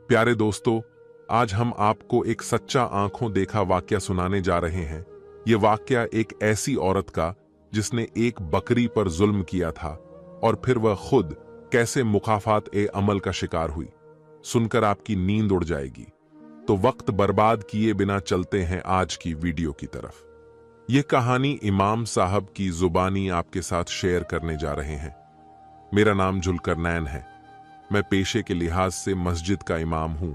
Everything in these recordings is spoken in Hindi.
प्यारे दोस्तों, आज हम आपको एक सच्चा आंखों देखा वाकया सुनाने जा रहे हैं। ये वाकया एक ऐसी औरत का जिसने एक बकरी पर जुल्म किया था और फिर वह खुद कैसे मुकाफात-ए-अमल का शिकार हुई। सुनकर आपकी नींद उड़ जाएगी। तो वक्त बर्बाद किए बिना चलते हैं आज की वीडियो की तरफ। ये कहानी इमाम साहब की जुबानी आपके साथ शेयर करने जा रहे हैं। मेरा नाम जुल्करनैन है। मैं पेशे के लिहाज से मस्जिद का इमाम हूं।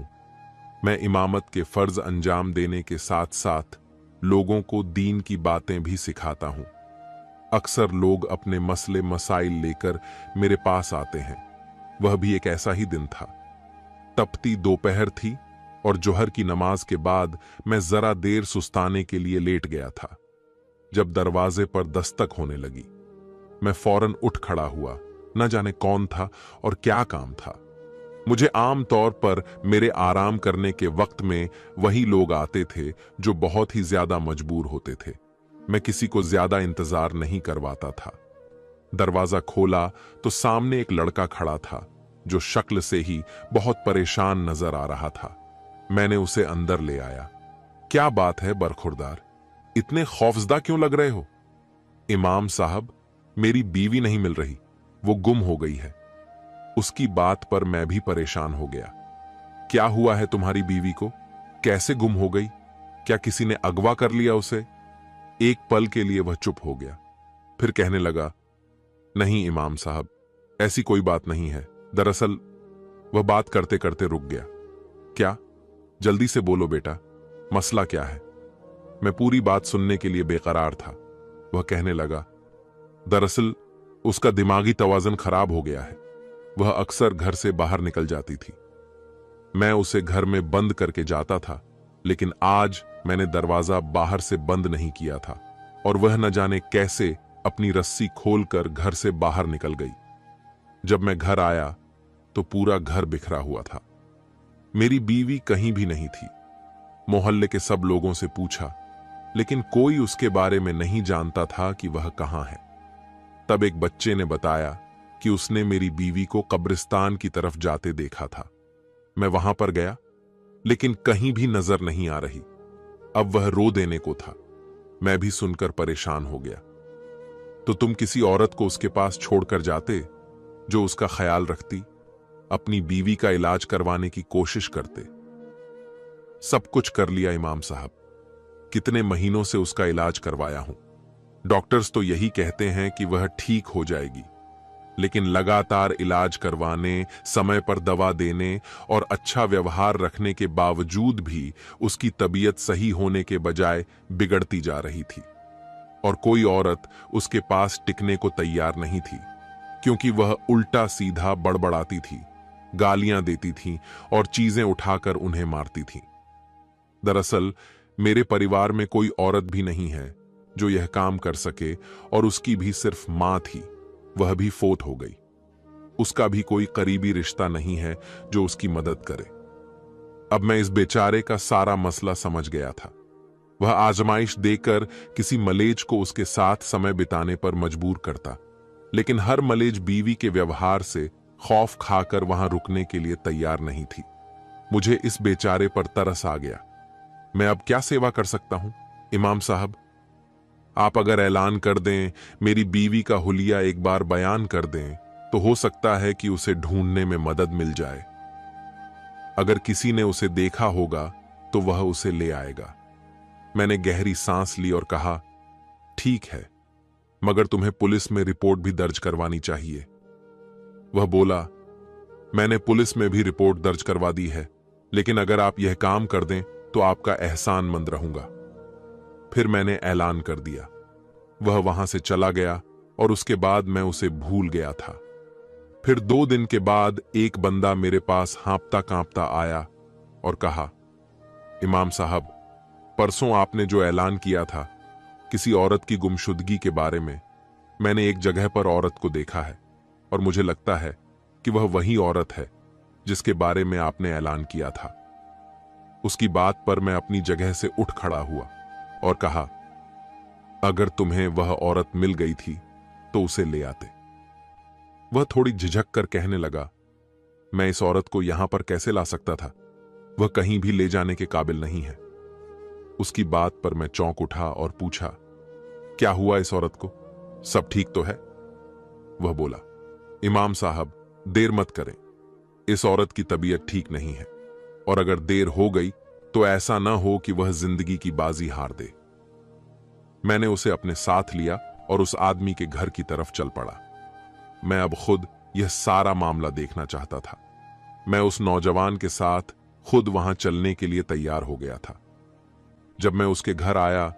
मैं इमामत के फर्ज अंजाम देने के साथ साथ लोगों को दीन की बातें भी सिखाता हूं। अक्सर लोग अपने मसले मसाइल लेकर मेरे पास आते हैं। वह भी एक ऐसा ही दिन था। तपती दोपहर थी और जोहर की नमाज के बाद मैं जरा देर सुस्ताने के लिए लेट गया था, जब दरवाजे पर दस्तक होने लगी। मैं फौरन उठ खड़ा हुआ। न जाने कौन था और क्या काम था। मुझे आम तौर पर मेरे आराम करने के वक्त में वही लोग आते थे जो बहुत ही ज्यादा मजबूर होते थे। मैं किसी को ज्यादा इंतजार नहीं करवाता था। दरवाजा खोला तो सामने एक लड़का खड़ा था जो शक्ल से ही बहुत परेशान नजर आ रहा था। मैंने उसे अंदर ले आया। क्या बात है बरखुरदार, इतने खौफजदा क्यों लग रहे हो? इमाम साहब, मेरी बीवी नहीं मिल रही, वो गुम हो गई है। उसकी बात पर मैं भी परेशान हो गया। क्या हुआ है तुम्हारी बीवी को? कैसे गुम हो गई? क्या किसी ने अगवा कर लिया उसे? एक पल के लिए वह चुप हो गया, फिर कहने लगा, नहीं इमाम साहब, ऐसी कोई बात नहीं है। दरअसल वह बात करते करते रुक गया। क्या? जल्दी से बोलो बेटा, मसला क्या है? मैं पूरी बात सुनने के लिए बेकरार था। वह कहने लगा, दरअसल उसका दिमागी तवाज़ुन खराब हो गया है। वह अक्सर घर से बाहर निकल जाती थी। मैं उसे घर में बंद करके जाता था, लेकिन आज मैंने दरवाजा बाहर से बंद नहीं किया था और वह न जाने कैसे अपनी रस्सी खोलकर घर से बाहर निकल गई। जब मैं घर आया तो पूरा घर बिखरा हुआ था। मेरी बीवी कहीं भी नहीं थी। मोहल्ले के सब लोगों से पूछा, लेकिन कोई उसके बारे में नहीं जानता था कि वह कहां है। तब एक बच्चे ने बताया कि उसने मेरी बीवी को कब्रिस्तान की तरफ जाते देखा था। मैं वहां पर गया, लेकिन कहीं भी नजर नहीं आ रही। अब वह रो देने को था। मैं भी सुनकर परेशान हो गया। तो तुम किसी औरत को उसके पास छोड़कर जाते जो उसका ख्याल रखती, अपनी बीवी का इलाज करवाने की कोशिश करते। सब कुछ कर लिया इमाम साहब। कितने महीनों से उसका इलाज करवाया हूं। डॉक्टर्स तो यही कहते हैं कि वह ठीक हो जाएगी, लेकिन लगातार इलाज करवाने, समय पर दवा देने और अच्छा व्यवहार रखने के बावजूद भी उसकी तबीयत सही होने के बजाय बिगड़ती जा रही थी। और कोई औरत उसके पास टिकने को तैयार नहीं थी, क्योंकि वह उल्टा सीधा बड़बड़ाती थी, गालियां देती थी और चीजें उठाकर उन्हें मारती थी। दरअसल मेरे परिवार में कोई औरत भी नहीं है जो यह काम कर सके, और उसकी भी सिर्फ मां थी। वह भी फोत हो गई। उसका भी कोई करीबी रिश्ता नहीं है जो उसकी मदद करे। अब मैं इस बेचारे का सारा मसला समझ गया था। वह आजमाइश देकर किसी मलेज को उसके साथ समय बिताने पर मजबूर करता, लेकिन हर मलेज बीवी के व्यवहार से खौफ खाकर वहां रुकने के लिए तैयार नहीं थी। मुझे इस बेचारे पर तरस आ गया। मैं अब क्या सेवा कर सकता हूं? इमाम साहब, आप अगर ऐलान कर दें, मेरी बीवी का हुलिया एक बार बयान कर दें, तो हो सकता है कि उसे ढूंढने में मदद मिल जाए। अगर किसी ने उसे देखा होगा तो वह उसे ले आएगा। मैंने गहरी सांस ली और कहा, ठीक है, मगर तुम्हें पुलिस में रिपोर्ट भी दर्ज करवानी चाहिए। वह बोला, मैंने पुलिस में भी रिपोर्ट दर्ज करवा दी है, लेकिन अगर आप यह काम कर दें तो आपका एहसानमंद रहूंगा। फिर मैंने ऐलान कर दिया। वह वहां से चला गया और उसके बाद मैं उसे भूल गया था। फिर 2 दिन के बाद एक बंदा मेरे पास हाँपता कांपता आया और कहा, इमाम साहब, परसों आपने जो ऐलान किया था किसी औरत की गुमशुदगी के बारे में, मैंने एक जगह पर औरत को देखा है और मुझे लगता है कि वह वही औरत है जिसके बारे में आपने ऐलान किया था। उसकी बात पर मैं अपनी जगह से उठ खड़ा हुआ और कहा, अगर तुम्हें वह औरत मिल गई थी तो उसे ले आते। वह थोड़ी झिझक कर कहने लगा, मैं इस औरत को यहां पर कैसे ला सकता था? वह कहीं भी ले जाने के काबिल नहीं है। उसकी बात पर मैं चौंक उठा और पूछा, क्या हुआ इस औरत को? सब ठीक तो है? वह बोला, इमाम साहब, देर मत करें, इस औरत की तबीयत ठीक नहीं है, और अगर देर हो गई तो ऐसा ना हो कि वह जिंदगी की बाजी हार दे। मैंने उसे अपने साथ लिया और उस आदमी के घर की तरफ चल पड़ा। मैं अब खुद यह सारा मामला देखना चाहता था। मैं उस नौजवान के साथ खुद वहां चलने के लिए तैयार हो गया था। जब मैं उसके घर आया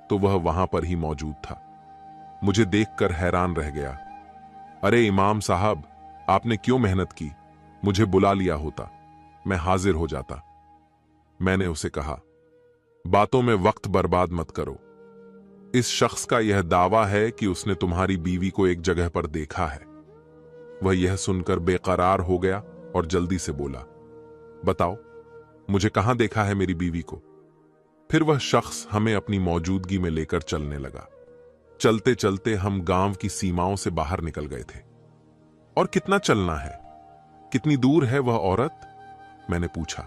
तो वह वहां पर ही मौजूद था। मुझे देखकर हैरान रह गया। अरे इमाम साहब, आपने क्यों मेहनत की? मुझे बुला लिया होता, मैं हाजिर हो जाता। मैंने उसे कहा, बातों में वक्त बर्बाद मत करो। इस शख्स का यह दावा है कि उसने तुम्हारी बीवी को एक जगह पर देखा है। वह यह सुनकर बेकरार हो गया और जल्दी से बोला, बताओ, मुझे कहां देखा है मेरी बीवी को? फिर वह शख्स हमें अपनी मौजूदगी में लेकर चलने लगा। चलते चलते हम गांव की सीमाओं से बाहर निकल गए थे। और कितना चलना है? कितनी दूर है वह औरत? मैंने पूछा।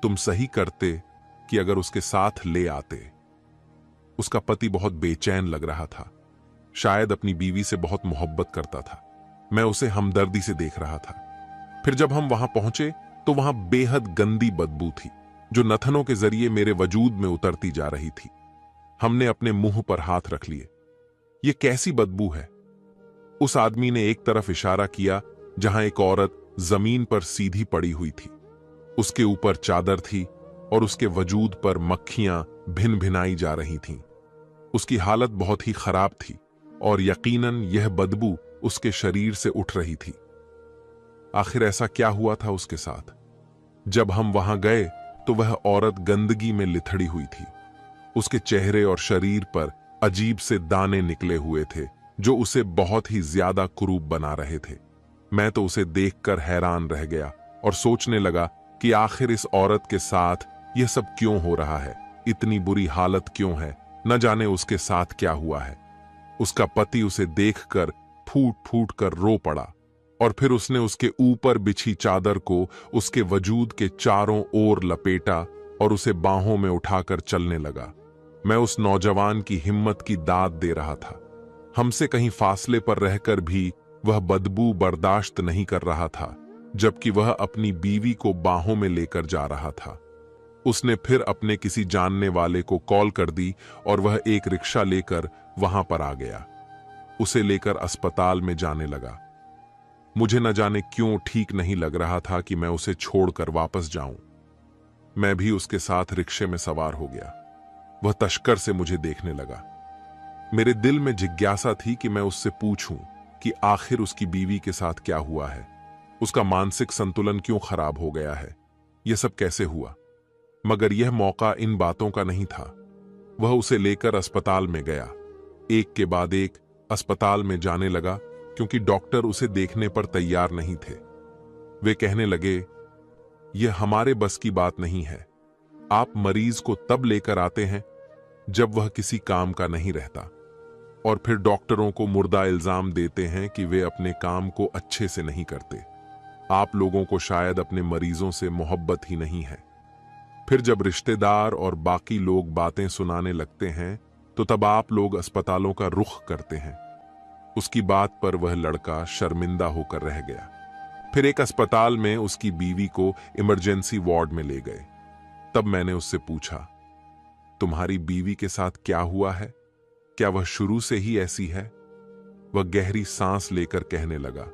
तुम सही करते कि अगर उसके साथ ले आते। उसका पति बहुत बेचैन लग रहा था, शायद अपनी बीवी से बहुत मोहब्बत करता था। मैं उसे हमदर्दी से देख रहा था। फिर जब हम वहां पहुंचे तो वहां बेहद गंदी बदबू थी, जो नथनों के जरिए मेरे वजूद में उतरती जा रही थी। हमने अपने मुंह पर हाथ रख लिए। यह कैसी बदबू है? उस आदमी ने एक तरफ इशारा किया जहां एक औरत जमीन पर सीधी पड़ी हुई थी। उसके ऊपर चादर थी और उसके वजूद पर मक्खियां भिन भिनाई जा रही थीं। उसकी हालत बहुत ही खराब थी और यकीनन यह बदबू उसके शरीर से उठ रही थी। आखिर ऐसा क्या हुआ था उसके साथ? जब हम वहां गए तो वह औरत गंदगी में लिथड़ी हुई थी। उसके चेहरे और शरीर पर अजीब से दाने निकले हुए थे, जो उसे बहुत ही ज्यादा कुरूप बना रहे थे। मैं तो उसे देखकर हैरान रह गया और सोचने लगा कि आखिर इस औरत के साथ यह सब क्यों हो रहा है? इतनी बुरी हालत क्यों है? न जाने उसके साथ क्या हुआ है। उसका पति उसे देखकर फूट फूट कर रो पड़ा और फिर उसने उसके ऊपर बिछी चादर को उसके वजूद के चारों ओर लपेटा और उसे बाहों में उठाकर चलने लगा। मैं उस नौजवान की हिम्मत की दाद दे रहा था। हमसे कहीं फासले पर रहकर भी वह बदबू बर्दाश्त नहीं कर रहा था, जबकि वह अपनी बीवी को बाहों में लेकर जा रहा था। उसने फिर अपने किसी जानने वाले को कॉल कर दी और वह एक रिक्शा लेकर वहां पर आ गया। उसे लेकर अस्पताल में जाने लगा। मुझे न जाने क्यों ठीक नहीं लग रहा था कि मैं उसे छोड़कर वापस जाऊं। मैं भी उसके साथ रिक्शे में सवार हो गया। वह तशकर से मुझे देखने लगा। मेरे दिल में जिज्ञासा थी कि मैं उससे पूछूं कि आखिर उसकी बीवी के साथ क्या हुआ है, उसका मानसिक संतुलन क्यों खराब हो गया है, यह सब कैसे हुआ। मगर यह मौका इन बातों का नहीं था। वह उसे लेकर अस्पताल में गया। एक के बाद एक अस्पताल में जाने लगा, क्योंकि डॉक्टर उसे देखने पर तैयार नहीं थे। वे कहने लगे, यह हमारे बस की बात नहीं है। आप मरीज को तब लेकर आते हैं जब वह किसी काम का नहीं रहता, और फिर डॉक्टरों को मुर्दा इल्जाम देते हैं कि वे अपने काम को अच्छे से नहीं करते। आप लोगों को शायद अपने मरीजों से मोहब्बत ही नहीं है। फिर जब रिश्तेदार और बाकी लोग बातें सुनाने लगते हैं तो तब आप लोग अस्पतालों का रुख करते हैं। उसकी बात पर वह लड़का शर्मिंदा होकर रह गया। फिर एक अस्पताल में उसकी बीवी को इमरजेंसी वार्ड में ले गए। तब मैंने उससे पूछा, तुम्हारी बीवी के साथ क्या हुआ है? क्या वह शुरू से ही ऐसी है? वह गहरी सांस लेकर कहने लगा,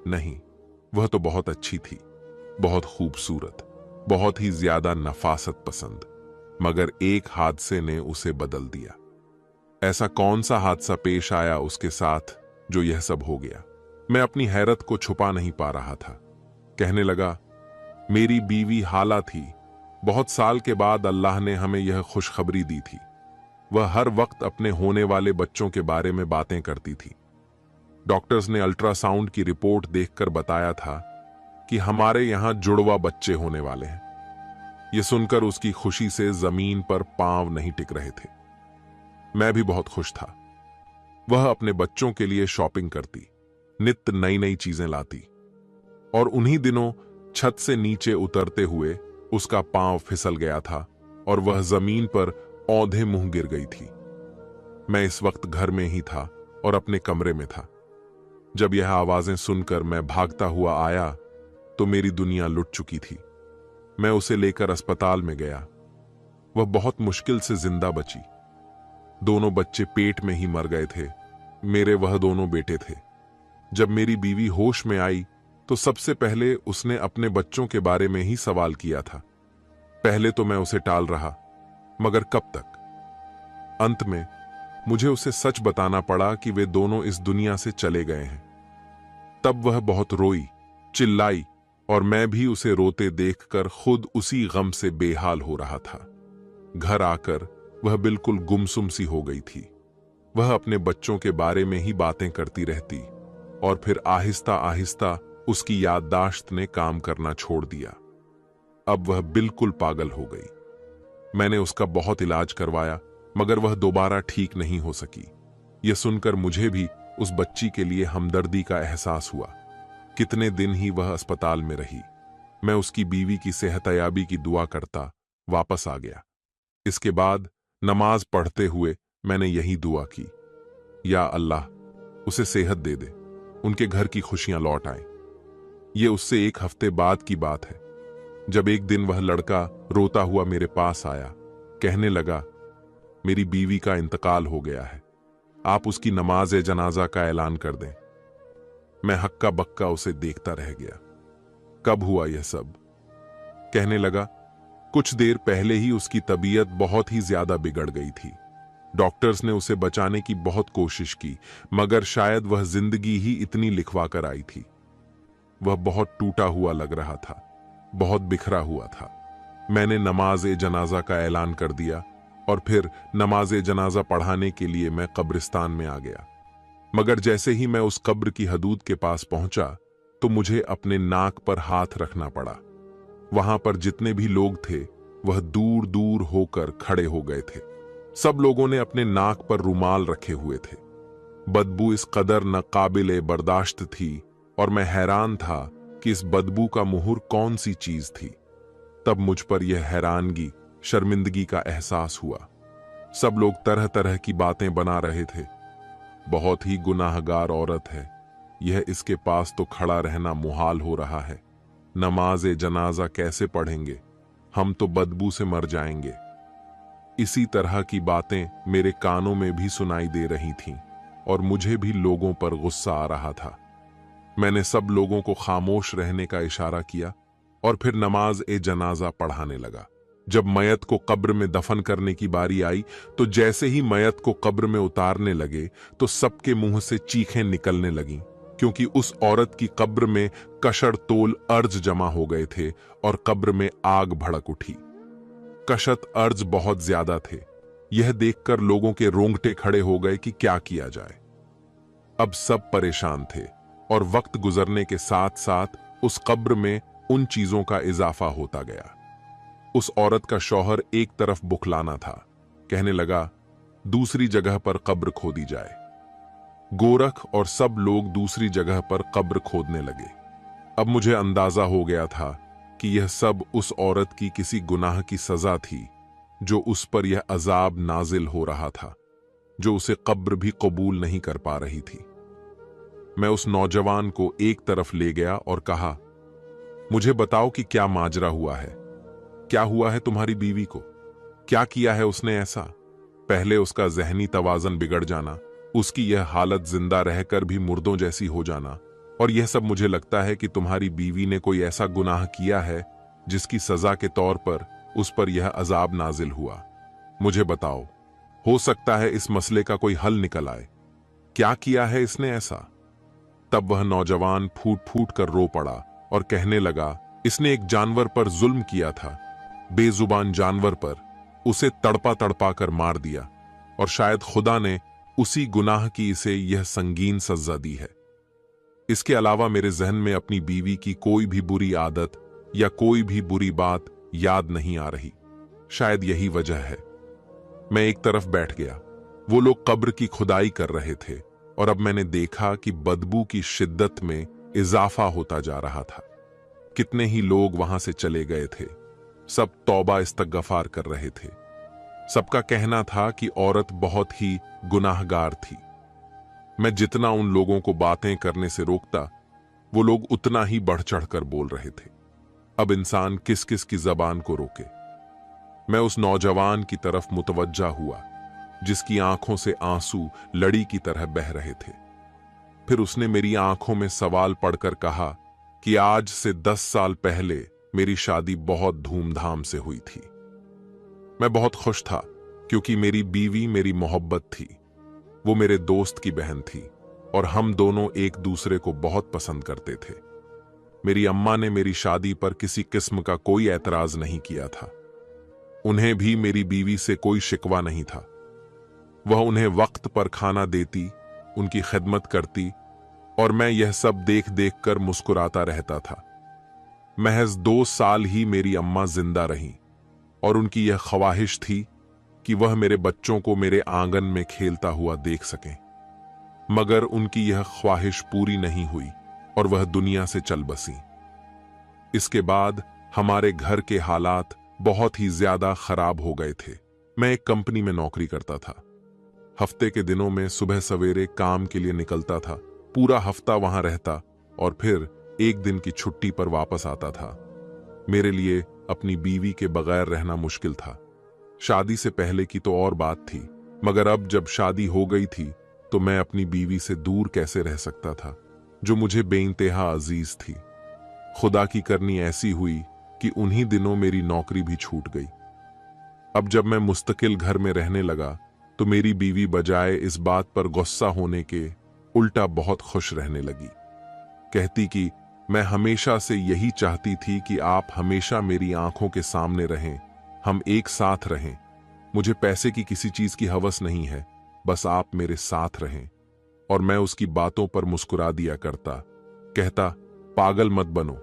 नहीं, वह तो बहुत अच्छी थी, बहुत खूबसूरत, बहुत ही ज्यादा नफासत पसंद, मगर एक हादसे ने उसे बदल दिया। ऐसा कौन सा हादसा पेश आया उसके साथ जो यह सब हो गया? मैं अपनी हैरत को छुपा नहीं पा रहा था। कहने लगा, मेरी बीवी हाला थी। बहुत साल के बाद अल्लाह ने हमें यह खुशखबरी दी थी। वह हर वक्त अपने होने वाले बच्चों के बारे में बातें करती थी। डॉक्टर्स ने अल्ट्रासाउंड की रिपोर्ट देखकर बताया था कि हमारे यहां जुड़वा बच्चे होने वाले हैं। यह सुनकर उसकी खुशी से जमीन पर पांव नहीं टिक रहे थे। मैं भी बहुत खुश था। वह अपने बच्चों के लिए शॉपिंग करती, नित्य नई नई चीजें लाती, और उन्हीं दिनों छत से नीचे उतरते हुए उसका पांव फिसल गया था और वह जमीन पर औंधे मुंह गिर गई थी। मैं इस वक्त घर में ही था और अपने कमरे में था। जब यह आवाजें सुनकर मैं भागता हुआ आया तो मेरी दुनिया लुट चुकी थी। मैं उसे लेकर अस्पताल में गया। वह बहुत मुश्किल से जिंदा बची। दोनों बच्चे पेट में ही मर गए थे। मेरे वह दोनों बेटे थे। जब मेरी बीवी होश में आई तो सबसे पहले उसने अपने बच्चों के बारे में ही सवाल किया था। पहले तो मैं उसे टाल रहा, मगर कब तक। अंत में मुझे उसे सच बताना पड़ा कि वे दोनों इस दुनिया से चले गए हैं। तब वह बहुत रोई, चिल्लाई और मैं भी उसे रोते देखकर खुद उसी गम से बेहाल हो रहा था। घर आकर वह बिल्कुल गुमसुम सी हो गई थी। वह अपने बच्चों के बारे में ही बातें करती रहती और फिर आहिस्ता आहिस्ता उसकी याददाश्त ने काम करना छोड़ दिया। अब वह बिल्कुल पागल हो गई। मैंने उसका बहुत इलाज करवाया, मगर वह दोबारा ठीक नहीं हो सकी। यह सुनकर मुझे भी उस बच्ची के लिए हमदर्दी का एहसास हुआ। कितने दिन ही वह अस्पताल में रही। मैं उसकी बीवी की सेहतयाबी की दुआ करता वापस आ गया। इसके बाद नमाज पढ़ते हुए मैंने यही दुआ की, या अल्लाह उसे सेहत दे दे, उनके घर की खुशियां लौट आए। ये उससे 1 हफ्ते बाद की बात है, जब एक दिन वह लड़का रोता हुआ मेरे पास आया। कहने लगा, मेरी बीवी का इंतकाल हो गया है, आप उसकी नमाज जनाजा का ऐलान कर दें। मैं हक्का बक्का उसे देखता रह गया। कब हुआ यह सब? कहने लगा, कुछ देर पहले ही उसकी तबीयत बहुत ही ज्यादा बिगड़ गई थी। डॉक्टर्स ने उसे बचाने की बहुत कोशिश की, मगर शायद वह जिंदगी ही इतनी लिखवा कर आई थी। वह बहुत टूटा हुआ लग रहा था, बहुत बिखरा हुआ था। मैंने नमाज जनाजा का ऐलान कर दिया और फिर नमाज जनाजा पढ़ाने के लिए मैं कब्रिस्तान में आ गया। मगर जैसे ही मैं उस कब्र की हदूद के पास पहुंचा तो मुझे अपने नाक पर हाथ रखना पड़ा। वहां पर जितने भी लोग थे वह दूर दूर होकर खड़े हो गए थे। सब लोगों ने अपने नाक पर रुमाल रखे हुए थे। बदबू इस कदर नाकाबिले बर्दाश्त थी और मैं हैरान था कि इस बदबू का मुहूर कौन सी चीज थी। तब मुझ पर यह हैरानगी, शर्मिंदगी का एहसास हुआ। सब लोग तरह तरह की बातें बना रहे थे। बहुत ही गुनाहगार औरत है यह, इसके पास तो खड़ा रहना मुहाल हो रहा है। नमाज जनाजा कैसे पढ़ेंगे, हम तो बदबू से मर जाएंगे। इसी तरह की बातें मेरे कानों में भी सुनाई दे रही थीं और मुझे भी लोगों पर गुस्सा आ रहा था। मैंने सब लोगों को खामोश रहने का इशारा किया और फिर नमाज जनाजा पढ़ाने लगा। जब मयत को कब्र में दफन करने की बारी आई तो जैसे ही मयत को कब्र में उतारने लगे तो सबके मुंह से चीखें निकलने लगीं, क्योंकि उस औरत की कब्र में कशर तोल अर्ज जमा हो गए थे और कब्र में आग भड़क उठी। कशत अर्ज बहुत ज्यादा थे। यह देखकर लोगों के रोंगटे खड़े हो गए कि क्या किया जाए। अब सब परेशान थे और वक्त गुजरने के साथ साथ उस कब्र में उन चीजों का इजाफा होता गया। उस औरत का शौहर एक तरफ बुखलाना था। कहने लगा, दूसरी जगह पर कब्र खोदी जाए। गोरख और सब लोग दूसरी जगह पर कब्र खोदने लगे। अब मुझे अंदाजा हो गया था कि यह सब उस औरत की किसी गुनाह की सजा थी, जो उस पर यह अजाब नाजिल हो रहा था, जो उसे कब्र भी कबूल नहीं कर पा रही थी। मैं उस नौजवान को एक तरफ ले गया और कहा, मुझे बताओ कि क्या माजरा हुआ है, क्या हुआ है तुम्हारी बीवी को, क्या किया है उसने ऐसा। पहले उसका जहनी तवाजन बिगड़ जाना, उसकी यह हालत जिंदा रहकर भी मुर्दों जैसी हो जाना, और यह सब मुझे लगता है कि तुम्हारी बीवी ने कोई ऐसा गुनाह किया है जिसकी सजा के तौर पर उस पर यह अजाब नाजिल हुआ। मुझे बताओ, हो सकता है इस मसले का कोई हल निकल आए। क्या किया है इसने ऐसा? तब वह नौजवान फूट फूट कर रो पड़ा और कहने लगा, इसने एक जानवर पर जुल्म किया था, बेजुबान जानवर पर। उसे तड़पा तड़पा कर मार दिया और शायद खुदा ने उसी गुनाह की इसे यह संगीन सजा दी है। इसके अलावा मेरे जहन में अपनी बीवी की कोई भी बुरी आदत या कोई भी बुरी बात याद नहीं आ रही। शायद यही वजह है। मैं एक तरफ बैठ गया। वो लोग कब्र की खुदाई कर रहे थे और अब मैंने देखा कि बदबू की शिद्दत में इजाफा होता जा रहा था। कितने ही लोग वहां से चले गए थे। सब तौबा इस्तगफार कर रहे थे। सबका कहना था कि औरत बहुत ही गुनाहगार थी। मैं जितना उन लोगों को बातें करने से रोकता, वो लोग उतना ही बढ़ चढ़कर बोल रहे थे। अब इंसान किस किस की जबान को रोके। मैं उस नौजवान की तरफ मुतवज्जा हुआ जिसकी आंखों से आंसू लड़ी की तरह बह रहे थे। फिर उसने मेरी आंखों में सवाल पढ़कर कहा कि आज से 10 साल पहले मेरी शादी बहुत धूमधाम से हुई थी। मैं बहुत खुश था क्योंकि मेरी बीवी मेरी मोहब्बत थी। वो मेरे दोस्त की बहन थी और हम दोनों एक दूसरे को बहुत पसंद करते थे। मेरी अम्मा ने मेरी शादी पर किसी किस्म का कोई एतराज नहीं किया था। उन्हें भी मेरी बीवी से कोई शिकवा नहीं था। वह उन्हें वक्त पर खाना देती, उनकी खिदमत करती और मैं यह सब देख देख कर मुस्कुराता रहता था। महज 2 साल ही मेरी अम्मा जिंदा रहीं और उनकी यह ख्वाहिश थी कि वह मेरे बच्चों को मेरे आंगन में खेलता हुआ देख सकें, मगर उनकी यह ख्वाहिश पूरी नहीं हुई और वह दुनिया से चल बसी। इसके बाद हमारे घर के हालात बहुत ही ज्यादा खराब हो गए थे। मैं एक कंपनी में नौकरी करता था। हफ्ते के दिनों में सुबह सवेरे काम के लिए निकलता था, पूरा हफ्ता वहां रहता और फिर एक दिन की छुट्टी पर वापस आता था। मेरे लिए अपनी बीवी के बगैर रहना मुश्किल था। शादी से पहले की तो और बात थी, मगर अब जब शादी हो गई थी तो मैं अपनी बीवी से दूर कैसे रह सकता था, जो मुझे बेइंतहा अजीज थी। खुदा की करनी ऐसी हुई कि उन्हीं दिनों मेरी नौकरी भी छूट गई। अब जब मैं मुस्तकिल घर में रहने लगा तो मेरी बीवी बजाय इस बात पर गुस्सा होने के उल्टा बहुत खुश रहने लगी। कहती कि मैं हमेशा से यही चाहती थी कि आप हमेशा मेरी आंखों के सामने रहें, हम एक साथ रहें। मुझे पैसे की किसी चीज की हवस नहीं है, बस आप मेरे साथ रहें। और मैं उसकी बातों पर मुस्कुरा दिया करता, कहता पागल मत बनो,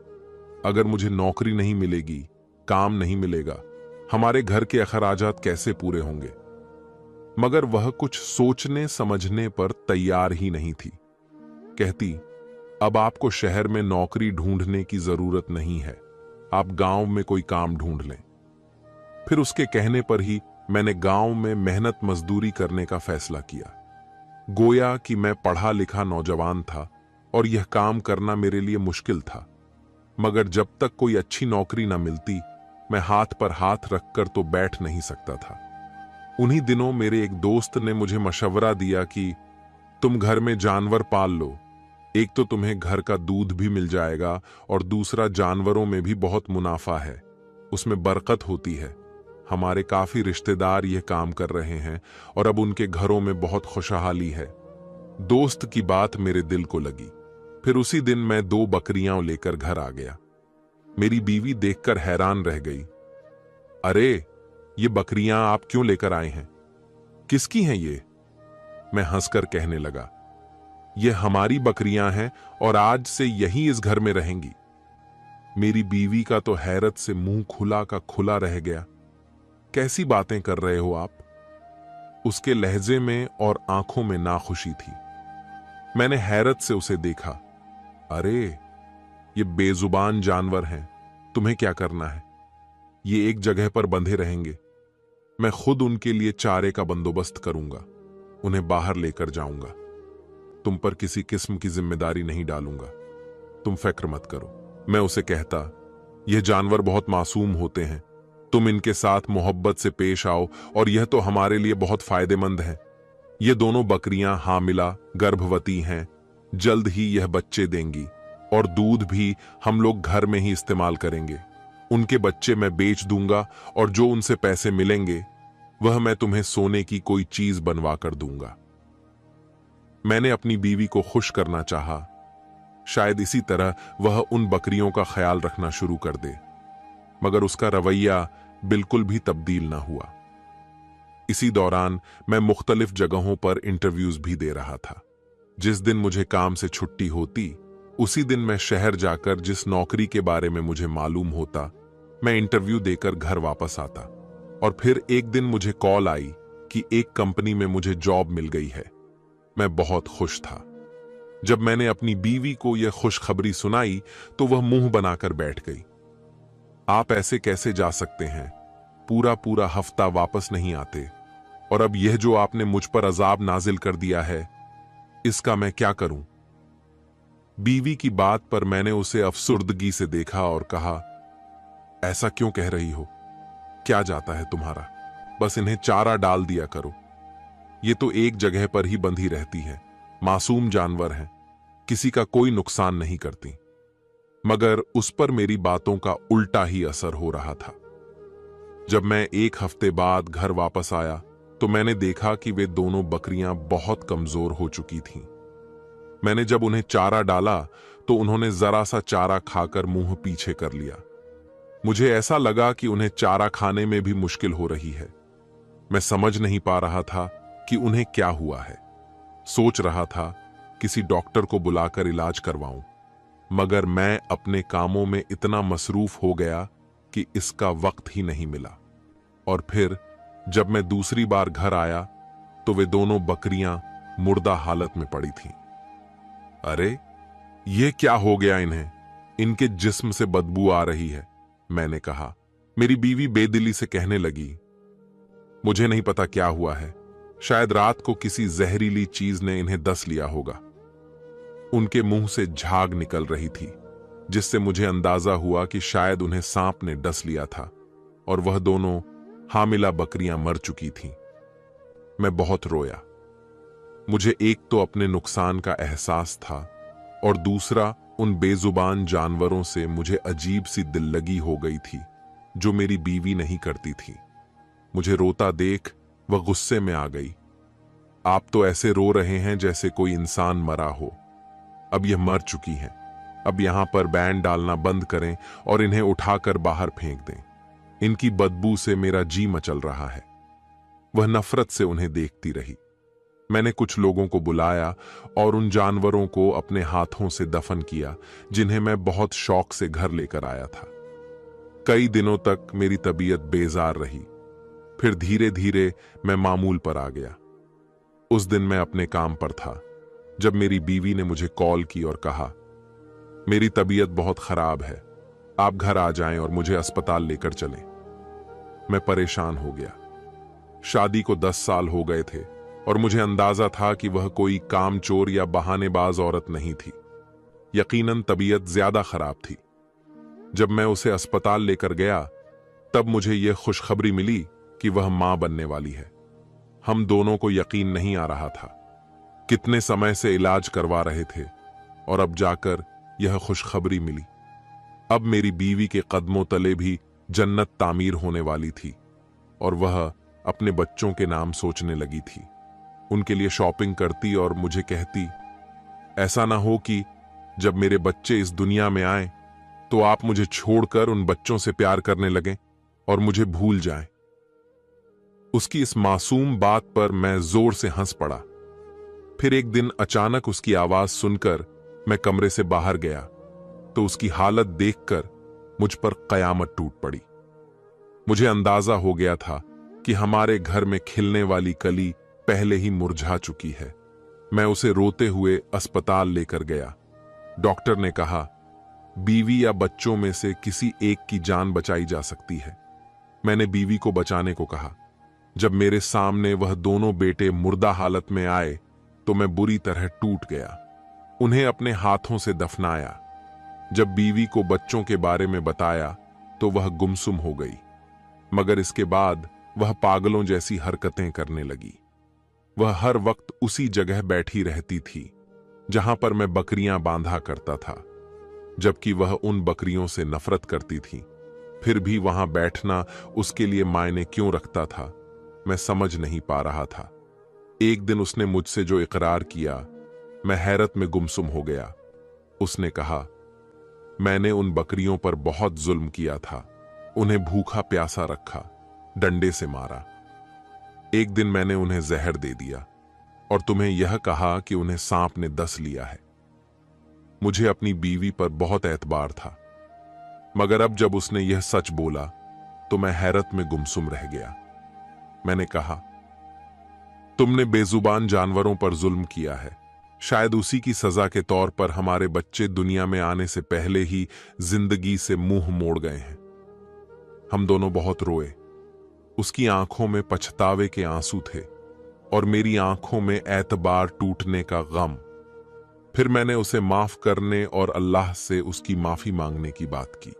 अगर मुझे नौकरी नहीं मिलेगी, काम नहीं मिलेगा, हमारे घर के अखराजात कैसे पूरे होंगे। मगर वह कुछ सोचने समझने पर तैयार ही नहीं थी। कहती अब आपको शहर में नौकरी ढूंढने की जरूरत नहीं है, आप गांव में कोई काम ढूंढ लें। फिर उसके कहने पर ही मैंने गांव में मेहनत मजदूरी करने का फैसला किया। गोया कि मैं पढ़ा लिखा नौजवान था और यह काम करना मेरे लिए मुश्किल था, मगर जब तक कोई अच्छी नौकरी न मिलती मैं हाथ पर हाथ रखकर तो बैठ नहीं सकता था। उन्हीं दिनों मेरे एक दोस्त ने मुझे मशवरा दिया कि तुम घर में जानवर पाल लो, एक तो तुम्हें घर का दूध भी मिल जाएगा और दूसरा जानवरों में भी बहुत मुनाफा है, उसमें बरकत होती है। हमारे काफी रिश्तेदार यह काम कर रहे हैं और अब उनके घरों में बहुत खुशहाली है। दोस्त की बात मेरे दिल को लगी। फिर उसी दिन मैं 2 बकरियां लेकर घर आ गया। मेरी बीवी देखकर हैरान रह गई। अरे ये बकरियां आप क्यों लेकर आए हैं, किसकी हैं ये? मैं हंसकर कहने लगा, ये हमारी बकरियां हैं और आज से यही इस घर में रहेंगी। मेरी बीवी का तो हैरत से मुंह खुला का खुला रह गया। कैसी बातें कर रहे हो आप? उसके लहजे में और आंखों में नाखुशी थी। मैंने हैरत से उसे देखा। अरे ये बेजुबान जानवर हैं, तुम्हें क्या करना है? ये एक जगह पर बंधे रहेंगे, मैं खुद उनके लिए चारे का बंदोबस्त करूंगा, उन्हें बाहर लेकर जाऊंगा। तुम पर किसी किस्म की जिम्मेदारी नहीं डालूंगा, तुम फिक्र मत करो। मैं उसे कहता, यह जानवर बहुत मासूम होते हैं, तुम इनके साथ मोहब्बत से पेश आओ और यह तो हमारे लिए बहुत फायदेमंद है। ये दोनों बकरियां हामिला गर्भवती हैं, जल्द ही यह बच्चे देंगी और दूध भी हम लोग घर में ही इस्तेमाल करेंगे। उनके बच्चे मैं बेच दूंगा और जो उनसे पैसे मिलेंगे वह मैं तुम्हें सोने की कोई चीज बनवा कर दूंगा। मैंने अपनी बीवी को खुश करना चाहा, शायद इसी तरह वह उन बकरियों का ख्याल रखना शुरू कर दे, मगर उसका रवैया बिल्कुल भी तब्दील ना हुआ। इसी दौरान मैं मुख्तलिफ जगहों पर इंटरव्यूज भी दे रहा था। जिस दिन मुझे काम से छुट्टी होती उसी दिन मैं शहर जाकर जिस नौकरी के बारे में मुझे मालूम होता मैं इंटरव्यू देकर घर वापस आता। और फिर एक दिन मुझे कॉल आई कि एक कंपनी में मुझे जॉब मिल गई है। मैं बहुत खुश था। जब मैंने अपनी बीवी को यह खुशखबरी सुनाई तो वह मुंह बनाकर बैठ गई। आप ऐसे कैसे जा सकते हैं? पूरा पूरा हफ्ता वापस नहीं आते, और अब यह जो आपने मुझ पर अजाब नाजिल कर दिया है, इसका मैं क्या करूं? बीवी की बात पर मैंने उसे अफसुर्दगी से देखा और कहा, ऐसा क्यों कह रही हो? क्या जाता है तुम्हारा? बस इन्हें चारा डाल दिया करो। ये तो एक जगह पर ही बंधी रहती है, मासूम जानवर हैं, किसी का कोई नुकसान नहीं करती। मगर उस पर मेरी बातों का उल्टा ही असर हो रहा था। जब मैं एक हफ्ते बाद घर वापस आया तो मैंने देखा कि वे दोनों बकरियां बहुत कमजोर हो चुकी थीं। मैंने जब उन्हें चारा डाला तो उन्होंने जरा सा चारा खाकर मुंह पीछे कर लिया। मुझे ऐसा लगा कि उन्हें चारा खाने में भी मुश्किल हो रही है। मैं समझ नहीं पा रहा था कि उन्हें क्या हुआ है। सोच रहा था किसी डॉक्टर को बुलाकर इलाज करवाऊं, मगर मैं अपने कामों में इतना मसरूफ हो गया कि इसका वक्त ही नहीं मिला। और फिर जब मैं दूसरी बार घर आया तो वे दोनों बकरियां मुर्दा हालत में पड़ी थीं। अरे, ये क्या हो गया इन्हें? इनके जिस्म से बदबू आ रही है, मैंने कहा। मेरी बीवी बेदिली से कहने लगी, मुझे नहीं पता क्या हुआ है, शायद रात को किसी जहरीली चीज ने इन्हें डस लिया होगा। उनके मुंह से झाग निकल रही थी, जिससे मुझे अंदाजा हुआ कि शायद उन्हें सांप ने डस लिया था और वह दोनों हामिला बकरियां मर चुकी थीं। मैं बहुत रोया। मुझे एक तो अपने नुकसान का एहसास था और दूसरा उन बेजुबान जानवरों से मुझे अजीब सी दिल्लगी हो गई थी जो मेरी बीवी नहीं करती थी। मुझे रोता देख वह गुस्से में आ गई। आप तो ऐसे रो रहे हैं जैसे कोई इंसान मरा हो। अब यह मर चुकी हैं। अब यहां पर बैंड डालना बंद करें और इन्हें उठाकर बाहर फेंक दें। इनकी बदबू से मेरा जी मचल रहा है। वह नफरत से उन्हें देखती रही। मैंने कुछ लोगों को बुलाया और उन जानवरों को अपने हाथों से दफन किया जिन्हें मैं बहुत शौक से घर लेकर आया था। कई दिनों तक मेरी तबीयत बेजार रही। फिर धीरे धीरे मैं मामूल पर आ गया। उस दिन मैं अपने काम पर था जब मेरी बीवी ने मुझे कॉल की और कहा, मेरी तबीयत बहुत खराब है, आप घर आ जाएं और मुझे अस्पताल लेकर चलें। मैं परेशान हो गया। शादी को 10 साल हो गए थे और मुझे अंदाजा था कि वह कोई कामचोर या बहानेबाज औरत नहीं थी। यकीनन तबीयत ज्यादा खराब थी। जब मैं उसे अस्पताल लेकर गया तब मुझे यह खुशखबरी मिली कि वह मां बनने वाली है। हम दोनों को यकीन नहीं आ रहा था। कितने समय से इलाज करवा रहे थे और अब जाकर यह खुशखबरी मिली। अब मेरी बीवी के कदमों तले भी जन्नत तामीर होने वाली थी और वह अपने बच्चों के नाम सोचने लगी थी। उनके लिए शॉपिंग करती और मुझे कहती, ऐसा ना हो कि जब मेरे बच्चे इस दुनिया में आए तो आप मुझे छोड़कर उन बच्चों से प्यार करने लगें और मुझे भूल जाएं। उसकी इस मासूम बात पर मैं जोर से हंस पड़ा। फिर एक दिन अचानक उसकी आवाज सुनकर मैं कमरे से बाहर गया तो उसकी हालत देखकर मुझ पर कयामत टूट पड़ी। मुझे अंदाजा हो गया था कि हमारे घर में खिलने वाली कली पहले ही मुरझा चुकी है। मैं उसे रोते हुए अस्पताल लेकर गया। डॉक्टर ने कहा, बीवी या बच्चों में से किसी एक की जान बचाई जा सकती है। मैंने बीवी को बचाने को कहा। जब मेरे सामने वह दोनों बेटे मुर्दा हालत में आए तो मैं बुरी तरह टूट गया। उन्हें अपने हाथों से दफनाया। जब बीवी को बच्चों के बारे में बताया तो वह गुमसुम हो गई, मगर इसके बाद वह पागलों जैसी हरकतें करने लगी। वह हर वक्त उसी जगह बैठी रहती थी जहां पर मैं बकरियां बांधा करता था, जबकि वह उन बकरियों से नफरत करती थी। फिर भी वहां बैठना उसके लिए मायने क्यों रखता था, मैं समझ नहीं पा रहा था। एक दिन उसने मुझसे जो इकरार किया, मैं हैरत में गुमसुम हो गया। उसने कहा, मैंने उन बकरियों पर बहुत जुल्म किया था, उन्हें भूखा प्यासा रखा, डंडे से मारा। एक दिन मैंने उन्हें जहर दे दिया और तुम्हें यह कहा कि उन्हें सांप ने डस लिया है। मुझे अपनी बीवी पर बहुत एतबार था, मगर अब जब उसने यह सच बोला तो मैं हैरत में गुमसुम रह गया। मैंने कहा, तुमने बेजुबान जानवरों पर जुल्म किया है। शायद उसी की सजा के तौर पर हमारे बच्चे दुनिया में आने से पहले ही जिंदगी से मुंह मोड़ गए हैं। हम दोनों बहुत रोए। उसकी आंखों में पछतावे के आंसू थे और मेरी आंखों में एतबार टूटने का गम। फिर मैंने उसे माफ करने और अल्लाह से उसकी माफी मांगने की बात की।